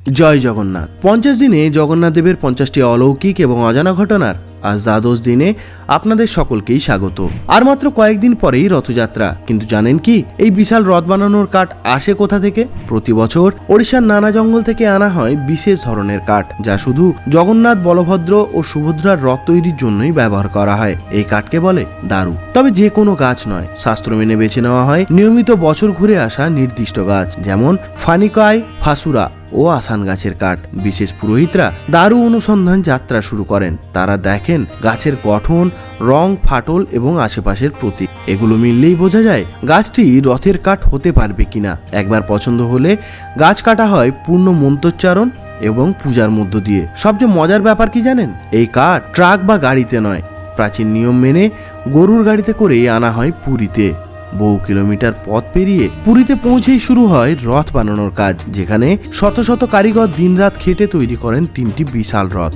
জয় জগন্নাথ। 50 দিনে জগন্নাথ দেবের 50টি অলৌকিক এবং অজানা ঘটনার আজ দ্বাদশ দিনে আপনাদের সকলকেই স্বাগত। আর মাত্র কয়েকদিন পরেই রথযাত্রা। কিন্তু জানেন কি, এই বিশাল রথ বানানোর কাঠ আসে কোথা থেকে? প্রতি বছর ওড়িশার নানা জঙ্গল থেকে আনা হয় বিশেষ ধরনের কাঠ, যা শুধু জগন্নাথ, বলভদ্র ও সুভদ্রার রথ তৈরির জন্যই ব্যবহার করা হয়। এই কাঠকে বলে দারু। তবে যে কোনো গাছ নয়, শাস্ত্র মেনে বেছে নেওয়া হয় নিয়মিত বছর ঘুরে আসা নির্দিষ্ট গাছ, যেমন ফানিকায়, ফাসুরা ও আসান গাছের কাঠ। বিশেষ পুরোহিতরা দারু অনুসন্ধান যাত্রা শুরু করেন। তারা দেখেন গাছের গঠন, রং, ফাটল এবং আশেপাশের প্রতীক। এগুলো মিললেই বোঝা যায় গাছটি রথের কাঠ হতে পারবে কিনা। একবার পছন্দ হলে গাছ কাটা হয় পূর্ণ মন্ত্রোচ্চারণ এবং পূজার মধ্য দিয়ে। সবচেয়ে মজার ব্যাপার কি জানেন? এই কাঠ ট্রাক বা গাড়িতে নয়, প্রাচীন নিয়ম মেনে গরুর গাড়িতে করেই আনা হয় পুরীতে। বহু কিলোমিটার পথ পেরিয়ে পুরীতে পৌঁছেই শুরু হয় রথ বানানোর কাজ, যেখানে শত শত কারিগর দিনরাত খেটে তৈরি করেন 3টি বিশাল রথ।